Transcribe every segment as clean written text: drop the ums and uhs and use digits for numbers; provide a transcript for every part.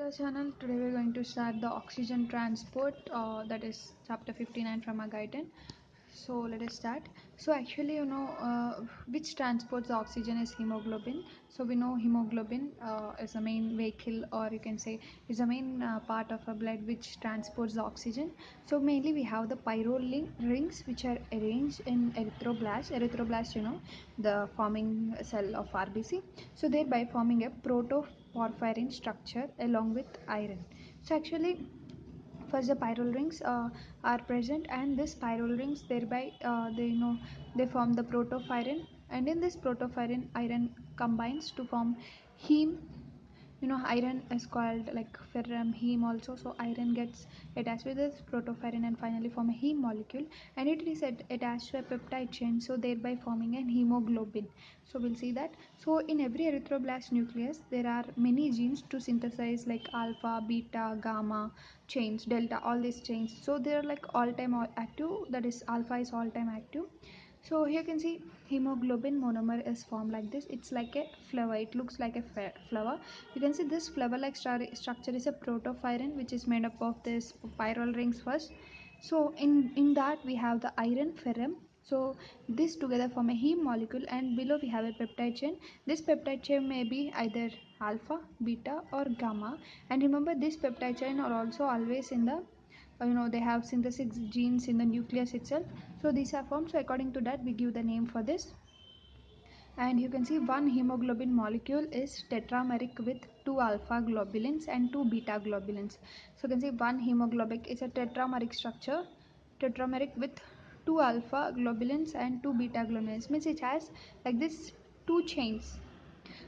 The channel today we're going to start the oxygen transport, that is chapter 59 from our guidance. So let us start. So actually, which transports the oxygen is hemoglobin. So we know hemoglobin is the main vehicle, or you can say is the main part of our blood which transports the oxygen. So mainly we have the pyrrole rings which are arranged in erythroblast. Erythroblast, the forming cell of RBC. So thereby forming a protoporphyrin structure along with iron. So actually first the pyrrole rings are present, and this pyrrole rings thereby they form the protophyrin, and in this protophyrin iron combines to form heme. Iron is called like ferrum heme also, so iron gets attached with this protophyrin and finally form a heme molecule, and it is attached to a peptide chain, so thereby forming an hemoglobin. So we'll see that. So in every erythroblast nucleus there are many genes to synthesize, like alpha, beta, gamma chains, delta, all these chains. So they are like all time active, that is alpha is all time active. So here you can see hemoglobin monomer is formed like this. It's like a flower. It looks like a flower. You can see this flower-like structure is a protophyrin, which is made up of this pyrrole rings first. So in that we have the iron ferrum. So this together form a heme molecule, and below we have a peptide chain. This peptide chain may be either alpha, beta, or gamma. And remember, this peptide chain are also always in the they have synthesis genes in the nucleus itself. So these are formed, so according to that we give the name for this. And you can see one hemoglobin molecule is tetrameric with two alpha globulins and two beta globulins. So you can see one hemoglobin is a tetrameric structure, tetrameric with two alpha globulins and two beta globulins, means it has like this two chains.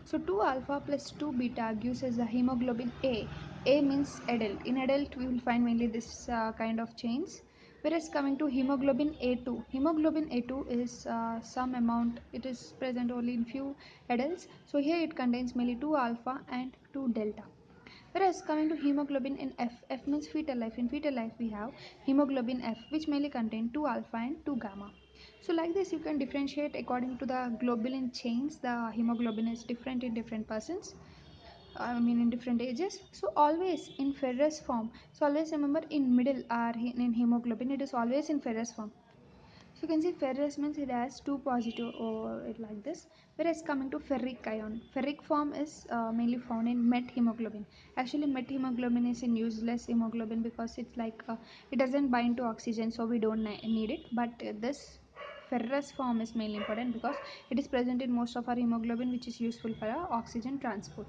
So 2 alpha plus 2 beta gives us the hemoglobin A. A means adult. In adult, we will find mainly this kind of chains. Whereas coming to hemoglobin A2, hemoglobin A2 is some amount. It is present only in few adults. So here it contains mainly 2 alpha and 2 delta. Whereas coming to hemoglobin in F, F means fetal life. In fetal life, we have hemoglobin F, which mainly contain 2 alpha and 2 gamma. So like this, you can differentiate according to the globulin chains. The hemoglobin is different in different persons. I mean in different ages. So always in ferrous form. So always remember, in middle or in hemoglobin, it is always in ferrous form. So you can see ferrous means it has two positive or it like this. Whereas coming to ferric ion, ferric form is mainly found in met hemoglobin. Actually, met hemoglobin is in useless hemoglobin because it's like it doesn't bind to oxygen, so we don't need it. But this ferrous form is mainly important because it is present in most of our hemoglobin, which is useful for our oxygen transport.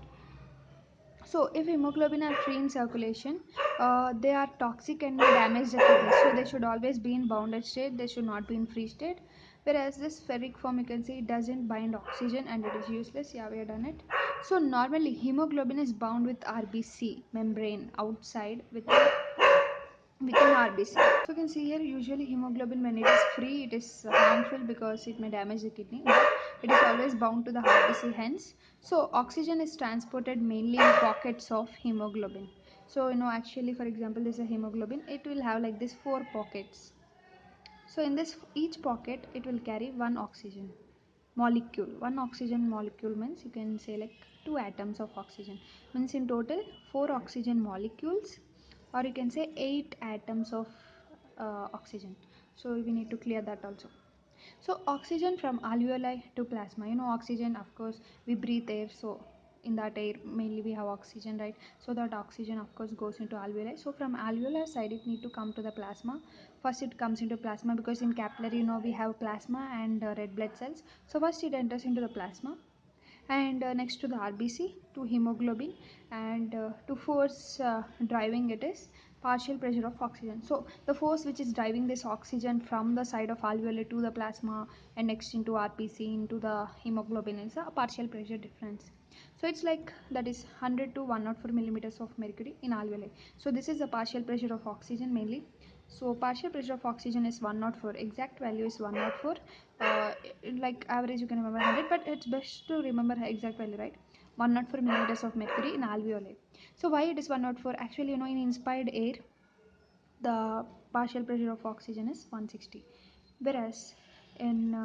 So if hemoglobin are free in circulation, they are toxic and may damage the kidney. So they should always be in bounded state. They should not be in free state. Whereas this ferric form, you can see it doesn't bind oxygen and it is useless. Yeah, we have done it. So normally hemoglobin is bound with RBC membrane outside within RBC. So you can see here, usually hemoglobin when it is free, it is harmful because it may damage the kidney. But it is always bound to the RBC hence. So oxygen is transported mainly in pockets of hemoglobin. So actually, for example, this is a hemoglobin. It will have like this 4 pockets. So in this each pocket, it will carry one oxygen molecule. One oxygen molecule means you can say like 2 atoms of oxygen. Means in total 4 oxygen molecules, or you can say 8 atoms of oxygen. So we need to clear that also. So oxygen from alveoli to plasma. Oxygen, of course, we breathe air. So in that air, mainly we have oxygen, right? So that oxygen, of course, goes into alveoli. So from alveolar side, it need to come to the plasma. First, it comes into plasma because in capillary, we have plasma and red blood cells. So first, it enters into the plasma, and next to the RBC, to hemoglobin, and to force driving it is partial pressure of oxygen. So the force which is driving this oxygen from the side of alveoli to the plasma and next into RBC into the hemoglobin is a partial pressure difference. So it's like that is 100 to 104 millimeters of mercury in alveoli. So this is the partial pressure of oxygen mainly. So partial pressure of oxygen is 104. Exact value is 104. Like average you can remember 100, but it's best to remember exact value, right? 104 millimeters of mercury in alveoli. So why it is 104? Actually, in inspired air, the partial pressure of oxygen is 160, whereas in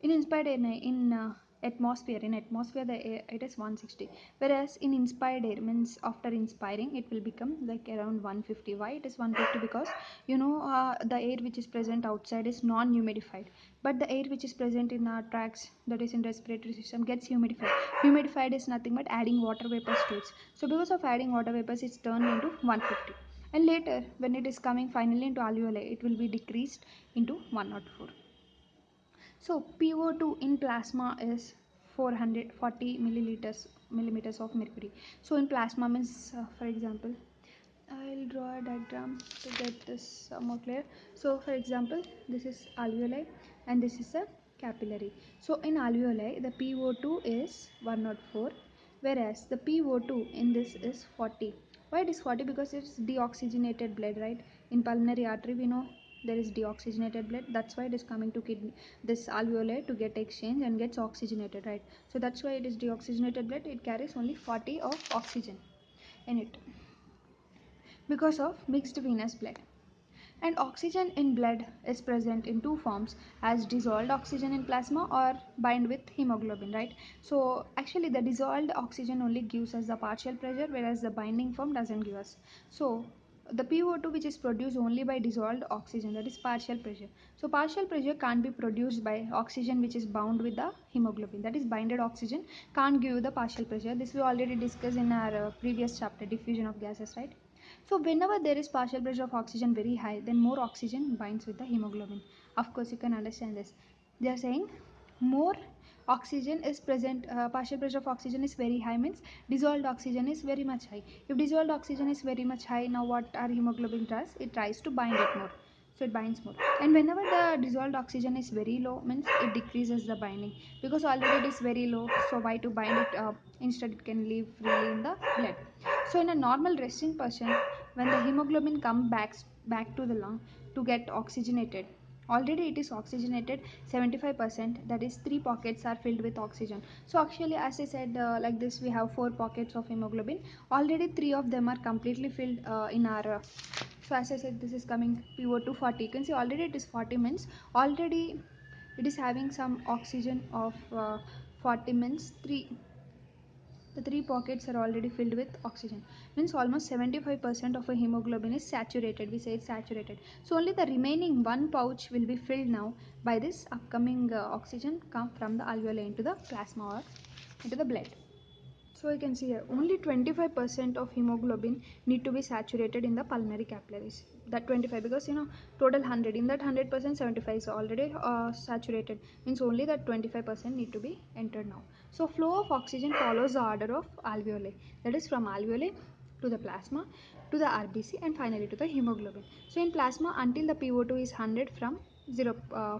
inspired air, in atmosphere. In atmosphere the air it is 160, whereas in inspired air means after inspiring it will become like around 150. Why it is 150? Because the air which is present outside is non-humidified, but the air which is present in our tracks, that is in respiratory system, gets humidified. Humidified is nothing but adding water vapors to it. So because of adding water vapors it's turned into 150, and later when it is coming finally into alveoli it will be decreased into 104. So PO2 in plasma is 440 millimeters of mercury. So in plasma means, for example, I'll draw a diagram to get this more clear. So for example, this is alveoli and this is a capillary. So in alveoli, the PO2 is 104, whereas the PO2 in this is 40. Why it is 40? Because it's deoxygenated blood, right? In pulmonary artery, we know there is deoxygenated blood. That's why it is coming to kidney, this alveoli, to get exchange and gets oxygenated, right? So that's why it is deoxygenated blood. It carries only 40 of oxygen in it because of mixed venous blood. And oxygen in blood is present in two forms, as dissolved oxygen in plasma or bind with hemoglobin, right? So actually the dissolved oxygen only gives us the partial pressure, whereas the binding form doesn't give us. So the PO2 which is produced only by dissolved oxygen, that is partial pressure. So partial pressure can't be produced by oxygen which is bound with the hemoglobin, that is binded oxygen can't give you the partial pressure. This we already discussed in our previous chapter, diffusion of gases, right? So whenever there is partial pressure of oxygen very high, then more oxygen binds with the hemoglobin. Of course, you can understand this. They are saying more oxygen is present, partial pressure of oxygen is very high means dissolved oxygen is very much high. If dissolved oxygen is very much high, now what our hemoglobin does? It tries to bind it more. So it binds more. And whenever the dissolved oxygen is very low, means it decreases the binding, because already it is very low. So why to bind it? Instead it can live freely in the blood. So in a normal resting person, when the hemoglobin comes back to the lung to get oxygenated, already it is oxygenated 75%, that is 3 pockets are filled with oxygen. So actually, as I said, like this we have 4 pockets of hemoglobin, already 3 of them are completely filled in our so as I said, this is coming PO2 40. You can see already it is 40, means already it is having some oxygen of 40, means 3, the 3 pockets are already filled with oxygen, means almost 75% of a hemoglobin is saturated. We say it's saturated. So only the remaining one pouch will be filled now by this upcoming oxygen come from the alveoli into the plasma or into the blood. So you can see here only 25% of hemoglobin need to be saturated in the pulmonary capillaries. That 25, because total 100, in that 100% 75 is already saturated, means only that 25% need to be entered now. So flow of oxygen follows the order of alveoli, that is from alveoli to the plasma to the RBC and finally to the hemoglobin. So in plasma, until the PO2 is 100 from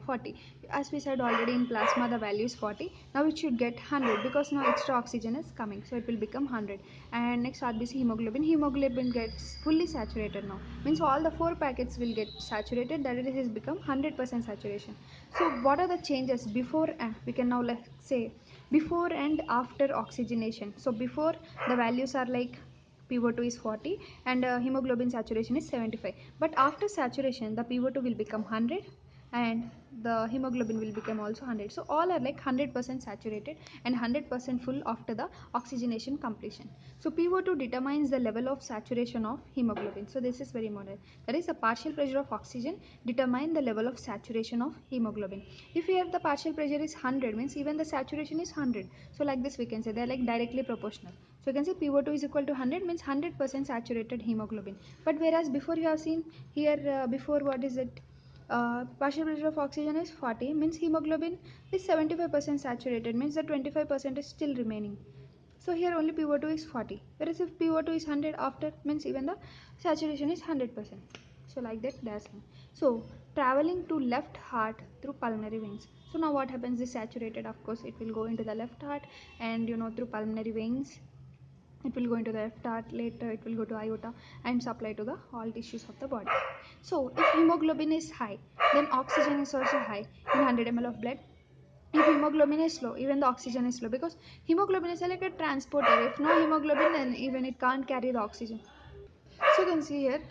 40, as we said already, in plasma the value is 40. Now it should get 100 because now extra oxygen is coming, so it will become 100. And next RBC hemoglobin gets fully saturated now, means all the 4 packets will get saturated, that it has become 100% saturation. So what are the changes before, we can now let's say before and after oxygenation. So before, the values are like PO2 is 40 and hemoglobin saturation is 75, but after saturation the PO2 will become 100 and the hemoglobin will become also 100. So all are like 100% saturated and 100% full after the oxygenation completion. So PO2 determines the level of saturation of hemoglobin. So this is very important. That is, the partial pressure of oxygen determine the level of saturation of hemoglobin. If here the partial pressure is 100, means even the saturation is 100. So like this we can say they are like directly proportional. So you can say PO2 is equal to 100, means 100% saturated hemoglobin. But whereas before you have seen here, before what is it? Partial pressure of oxygen is 40, means hemoglobin is 75% saturated, means the 25% is still remaining. So here only PO2 is 40, whereas if PO2 is 100 after, means even the saturation is 100%. So like that that's one. So traveling to left heart through pulmonary veins. So now what happens? This saturated, of course it will go into the left heart, and through pulmonary veins it will go into the left heart, later it will go to aorta and supply to the all tissues of the body. So if hemoglobin is high, then oxygen is also high in 100 ml of blood. If hemoglobin is low, even the oxygen is low, because hemoglobin is like a transporter. If no hemoglobin, then even it can't carry the oxygen. So you can see here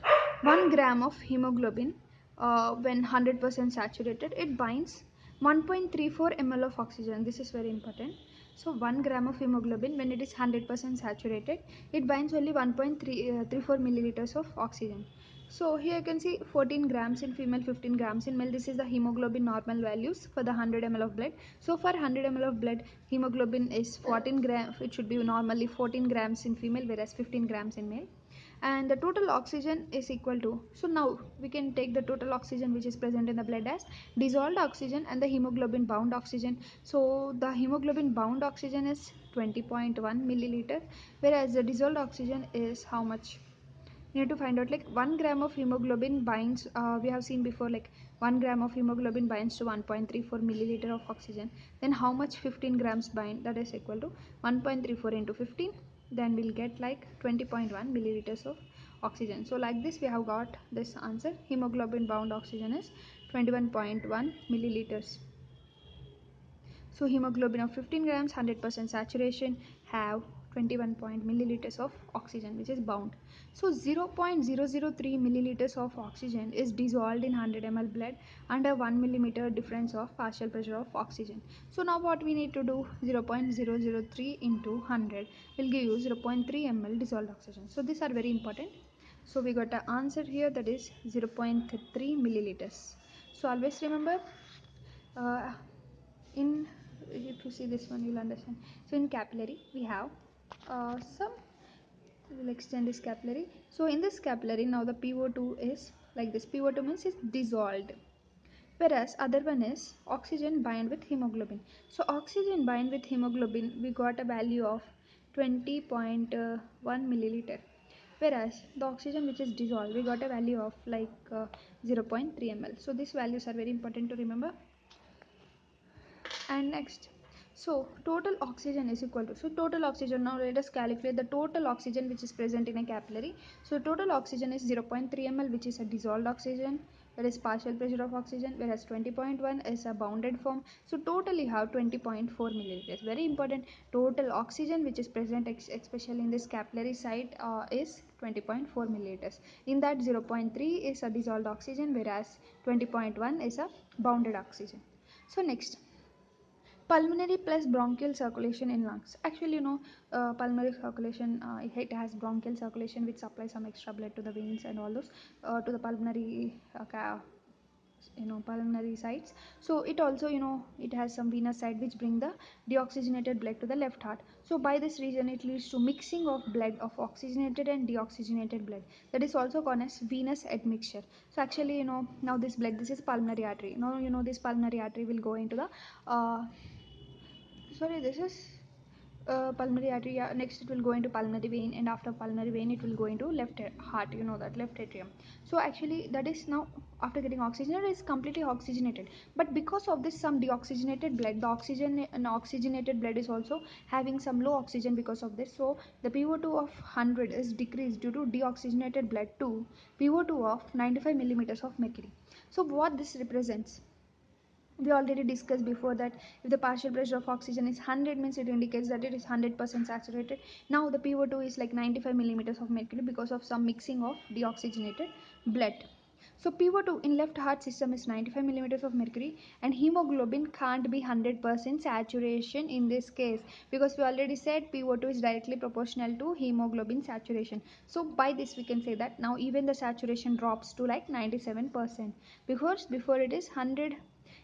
1 gram of hemoglobin, when 100% saturated, it binds 1.34 ml of oxygen. This is very important. So 1 gram of hemoglobin, when it is 100% saturated, it binds only 1.34 milliliters of oxygen. So here you can see 14 grams in female, 15 grams in male. This is the hemoglobin normal values for the 100 ml of blood. So for 100 ml of blood, hemoglobin is 14 grams. It should be normally 14 grams in female, whereas 15 grams in male. And the total oxygen is equal to, so now we can take the total oxygen which is present in the blood as dissolved oxygen and the hemoglobin bound oxygen. So the hemoglobin bound oxygen is 20.1 milliliter, whereas the dissolved oxygen is how much? You need to find out, like 1 gram of hemoglobin binds, we have seen before, like 1 gram of hemoglobin binds to 1.34 milliliter of oxygen. Then how much 15 grams bind? That is equal to 1.34 into 15. Then we'll get like 20.1 milliliters of oxygen. So like this we have got this answer. Hemoglobin bound oxygen is 21.1 milliliters. So hemoglobin of 15 grams, 100% saturation, have 21 milliliters of oxygen which is bound. So 0.003 milliliters of oxygen is dissolved in 100 ml blood under 1 millimeter difference of partial pressure of oxygen. So now what we need to do, 0.003 into 100 will give you 0.3 ml dissolved oxygen. So these are very important. So we got an answer here, that is 0.3 milliliters. So always remember, uh, in, if you see this one you'll understand. So in capillary we have some, we'll extend this capillary. So in this capillary now the PO2 is like this. PO2 means is dissolved, whereas other one is oxygen bind with hemoglobin. So oxygen bind with hemoglobin, we got a value of 20.1 milliliter, whereas the oxygen which is dissolved, we got a value of like 0.3 ml. So these values are very important to remember. And next, so total oxygen is equal to, so total oxygen, now let us calculate the total oxygen which is present in a capillary. So total oxygen is 0.3 ml, which is a dissolved oxygen, that is partial pressure of oxygen, whereas 20.1 is a bounded form. So totally have 20.4 milliliters. Very important, total oxygen which is present especially in this capillary site is 20.4 milliliters. In that 0.3 is a dissolved oxygen, whereas 20.1 is a bounded oxygen. So next, pulmonary plus bronchial circulation in lungs. Actually, pulmonary circulation, it has bronchial circulation which supplies some extra blood to the veins and all those, to the pulmonary pulmonary sites. So it also, it has some venous side which bring the deoxygenated blood to the left heart. So by this reason it leads to mixing of blood of oxygenated and deoxygenated blood, that is also called as venous admixture. So actually, now this blood, this is pulmonary artery. Now this pulmonary artery will go into the sorry, this is pulmonary artery. Yeah, next it will go into pulmonary vein, and after pulmonary vein it will go into left heart, that left atrium. So actually that is now, after getting oxygenated, it is completely oxygenated, but because of this some deoxygenated blood, the oxygen and oxygenated blood is also having some low oxygen because of this. So the PO2 of 100 is decreased due to deoxygenated blood to PO2 of 95 millimeters of mercury. So what this represents, we already discussed before that if the partial pressure of oxygen is 100, means it indicates that it is 100% saturated. Now the PO2 is like 95 millimeters of mercury because of some mixing of deoxygenated blood. So PO2 in left heart system is 95 millimeters of mercury, and hemoglobin can't be 100% saturation in this case, because we already said PO2 is directly proportional to hemoglobin saturation. So by this we can say that now even the saturation drops to like 97%, because before it is 100.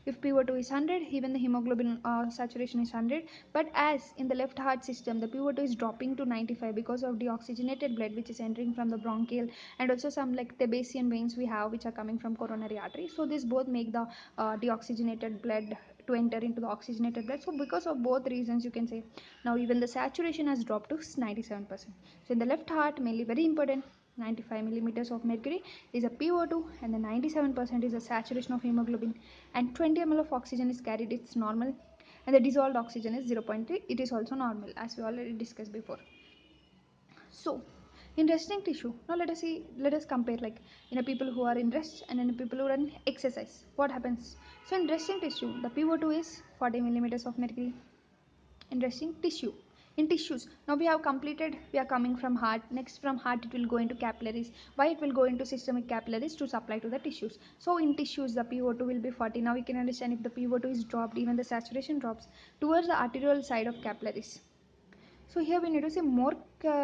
If PO2 is 100, even the hemoglobin saturation is 100. But as in the left heart system, the PO2 is dropping to 95 because of deoxygenated blood which is entering from the bronchial, and also some like Thebesian veins we have which are coming from coronary artery. So this both make the deoxygenated blood to enter into the oxygenated blood. So because of both reasons, you can say now even the saturation has dropped to 97%. So in the left heart, mainly very important, 95 millimeters of mercury is a PO2, and the 97% is a saturation of hemoglobin, and 20 ml of oxygen is carried, it's normal, and the dissolved oxygen is 0.3, it is also normal, as we already discussed before. So in resting tissue, now let us compare, like in a people who are in rest and in people who are in exercise, what happens. So in resting tissue, the PO2 is 40 millimeters of mercury in resting tissue. In tissues, now we have completed, we are coming from heart. Next from heart it will go into capillaries. Why it will go into systemic capillaries? To supply to the tissues. So in tissues the PO2 will be 40. Now we can understand if the PO2 is dropped, even the saturation drops towards the arterial side of capillaries. So here we need to say more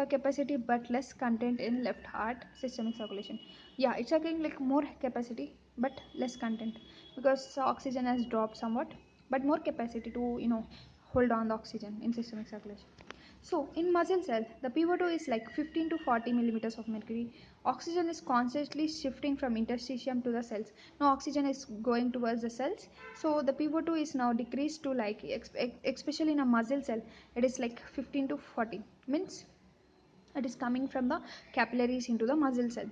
capacity but less content in left heart systemic circulation. Yeah, it's again like more capacity but less content, because oxygen has dropped somewhat, but more capacity to hold on the oxygen in systemic circulation. So in muscle cell, the PO2 is like 15 to 40 millimeters of mercury. Oxygen is constantly shifting from interstitium to the cells. Now oxygen is going towards the cells. So the PO2 is now decreased to like, especially in a muscle cell, it is like 15 to 40. Means it is coming from the capillaries into the muscle cell.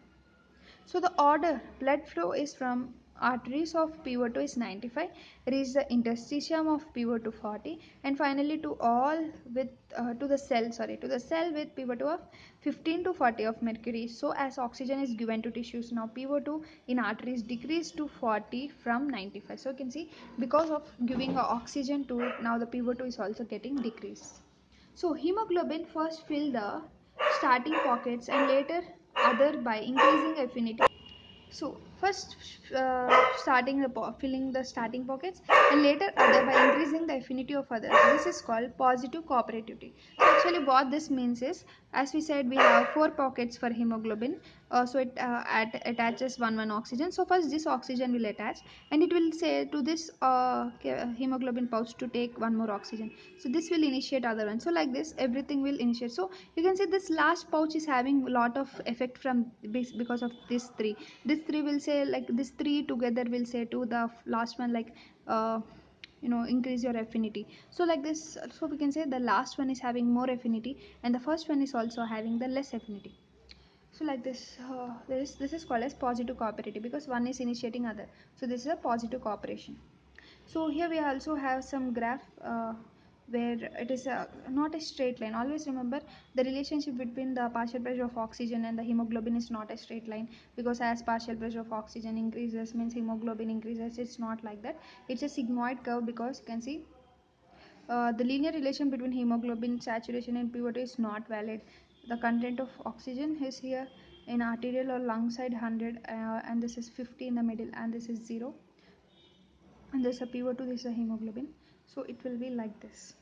So the order blood flow is from arteries of PO2 is 95, reach the interstitium of PO2 40, and finally to all with to the cell with PO2 of 15 to 40 of mercury. So as oxygen is given to tissues, now PO2 in arteries decreased to 40 from 95. So you can see, because of giving oxygen to it, now the PO2 is also getting decreased. So hemoglobin first fill the starting pockets and later other by increasing affinity. So first starting the filling the starting pockets and later other by increasing the affinity of others. This is called positive cooperativity. So actually what this means is, as we said, we have four pockets for hemoglobin. So it attaches one oxygen. So first this oxygen will attach and it will say to this hemoglobin pouch to take one more oxygen. So this will initiate other one. So like this everything will initiate. So you can see this last pouch is having a lot of effect from this because of this three. This three will say like, this three together will say to the last one like increase your affinity. So like this, so we can say the last one is having more affinity and the first one is also having the less affinity. So like this, this is called as positive cooperative, because one is initiating other. So this is a positive cooperation. So here we also have some graph where it is not a straight line. Always remember, the relationship between the partial pressure of oxygen and the hemoglobin is not a straight line, because as partial pressure of oxygen increases means hemoglobin increases. It's not like that. It's a sigmoid curve, because you can see the linear relation between hemoglobin saturation and PO2 is not valid. The content of oxygen is here in arterial or lung side 100, and this is 50 in the middle, and this is 0, and this is a PO2, this is a hemoglobin. So it will be like this.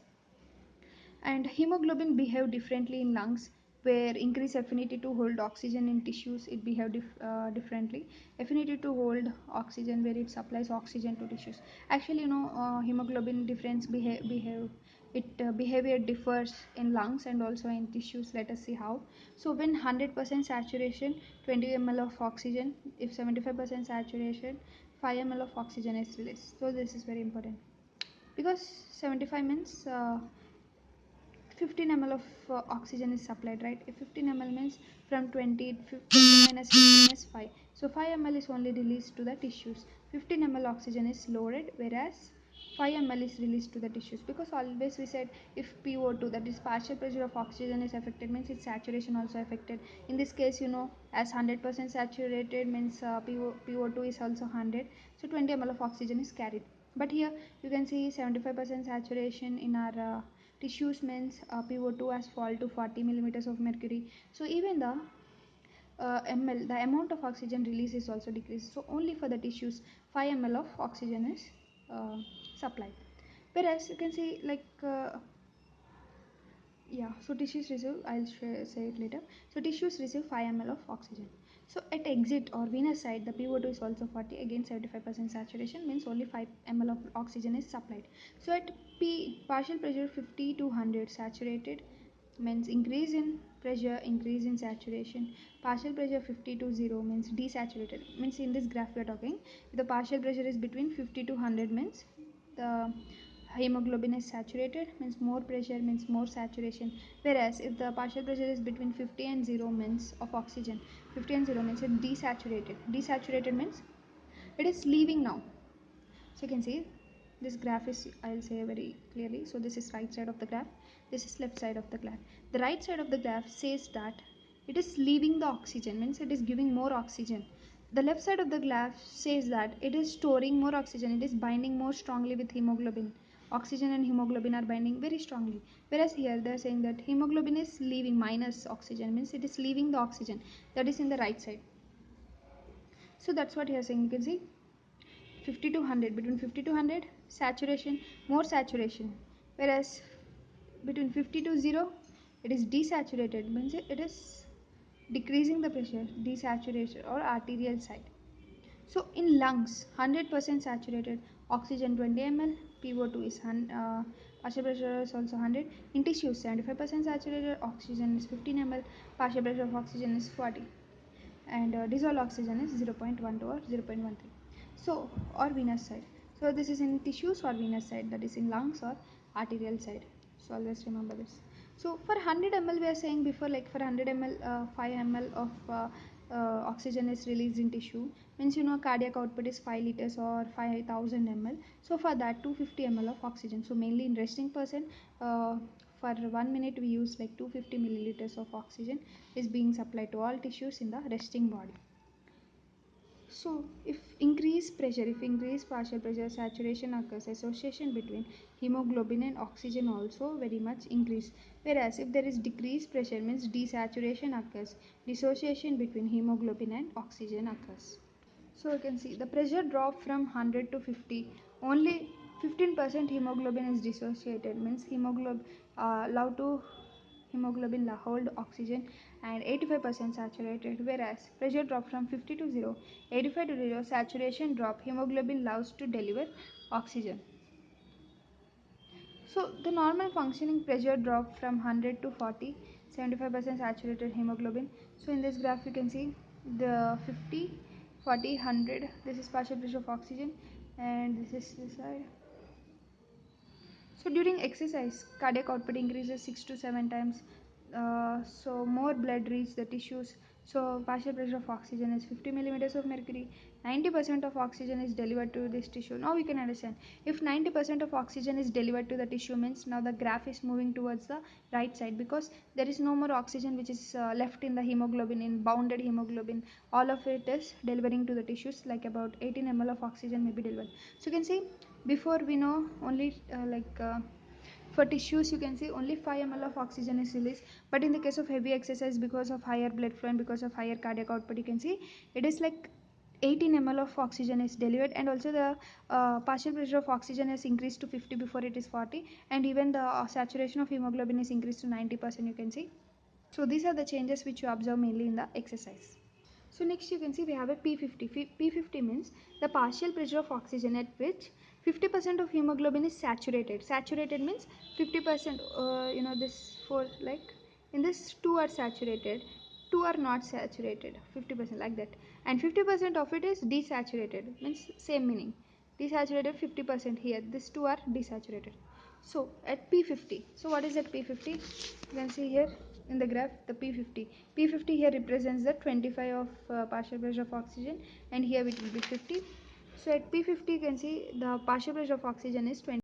And hemoglobin behave differently in lungs, where increased affinity to hold oxygen. In tissues it behave differently. Affinity to hold oxygen, where it supplies oxygen to tissues. Actually hemoglobin difference behave it behavior differs in lungs and also in tissues. Let us see how. So when 100% saturation, 20 ml of oxygen. If 75% saturation, 5 ml of oxygen is released. So this is very important, because 75 means 15 ml of oxygen is supplied, right? If 15 ml means from 20, 20 minus 15 is 5. So 5 ml is only released to the tissues. 15 ml oxygen is loaded, whereas 5 ml is released to the tissues, because always we said if PO2, that is partial pressure of oxygen, is affected means its saturation also affected. In this case, as 100% saturated means PO2 is also 100. So 20 ml of oxygen is carried. But here you can see 75% saturation in our tissues means PO2 has fall to 40 millimeters of mercury. So even the amount of oxygen release is also decreased. So only for the tissues 5 ml of oxygen is uh, supplied. Whereas you can see like yeah, so tissues receive, I'll say it later. So tissues receive 5 ml of oxygen. So at exit or venous side, the PO2 is also 40, again 75% saturation means only 5 ml of oxygen is supplied. So at P, partial pressure 50 to 100, saturated means increase in pressure, increase in saturation. Partial pressure 50 to 0 means desaturated. Means in this graph we are talking, if the partial pressure is between 50 to 100 means the hemoglobin is saturated, means more pressure means more saturation. Whereas if the partial pressure is between 50 and 0 means of oxygen, 50 and 0 means it desaturated means it is leaving now. So you can see this graph is, I'll say very clearly. So this is right side of the graph, this is left side of the graph. The right side of the graph says that it is leaving the oxygen, means it is giving more oxygen. The left side of the graph says that it is storing more oxygen, it is binding more strongly with hemoglobin. oxygen and hemoglobin are binding very strongly. Whereas here they are saying that hemoglobin is leaving minus oxygen, means it is leaving the oxygen that is in the right side. So that's what here saying. You can see 50 to 100, between 50 to 100 saturation, more saturation, whereas between 50 to 0 it is desaturated, means it is decreasing the pressure, desaturation or arterial side. So in lungs 100% saturated, oxygen 20 ml, PO2 is partial pressure is also 100. In tissues 75% saturated, oxygen is 15 ml, partial pressure of oxygen is 40, and dissolved oxygen is 0.12 or 0.13. So or venous side, so this is in tissues or venous side, that is in lungs or arterial side. So always remember this. So for 100 ml we are saying before, like for 100 ml 5 ml of oxygen is released in tissue, means cardiac output is 5 liters or 5000 ml. So for that 250 ml of oxygen. So mainly in resting person, for 1 minute we use like 250 milliliters of oxygen is being supplied to all tissues in the resting body. So if increased pressure, if increased partial pressure, saturation occurs, association between hemoglobin and oxygen also very much increase. Whereas if there is decreased pressure, means desaturation occurs, dissociation between hemoglobin and oxygen occurs. So you can see the pressure drop from 100 to 50, only 15% hemoglobin is dissociated, means hemoglobin allowed to hemoglobin hold oxygen and 85% saturated, whereas pressure drop from 50 to 0, 85 to 0, saturation drop, hemoglobin allows to deliver oxygen. So the normal functioning pressure drop from 100 to 40, 75% saturated hemoglobin. So in this graph you can see the 50, 40, 100, this is partial pressure of oxygen and this is this side. So during exercise, cardiac output increases 6 to 7 times. So more blood reaches the tissues. So partial pressure of oxygen is 50 millimeters of mercury. 90% of oxygen is delivered to this tissue. Now we can understand, if 90% of oxygen is delivered to the tissue, means now the graph is moving towards the right side, because there is no more oxygen which is left in the hemoglobin, in bounded hemoglobin. All of it is delivering to the tissues, like about 18 ml of oxygen may be delivered. So you can see before we know only for tissues you can see only 5 ml of oxygen is released, but in the case of heavy exercise, because of higher blood flow and because of higher cardiac output, you can see it is like 18 ml of oxygen is delivered, and also the partial pressure of oxygen has increased to 50 before it is 40, and even the saturation of hemoglobin is increased to 90%, you can see. So these are the changes which you observe mainly in the exercise. So next you can see we have a P50. P50 means the partial pressure of oxygen at which 50% of hemoglobin is saturated. Saturated means 50%, this for like in this 2 are saturated, 2 are not saturated, 50% like that, and 50% of it is desaturated, means same meaning. Desaturated 50% here, this 2 are desaturated. So at P50, so what is at P50? You can see here in the graph the P50. P50 here represents the 25 of partial pressure of oxygen, and here it will be 50. So at P50 you can see the partial pressure of oxygen is 20.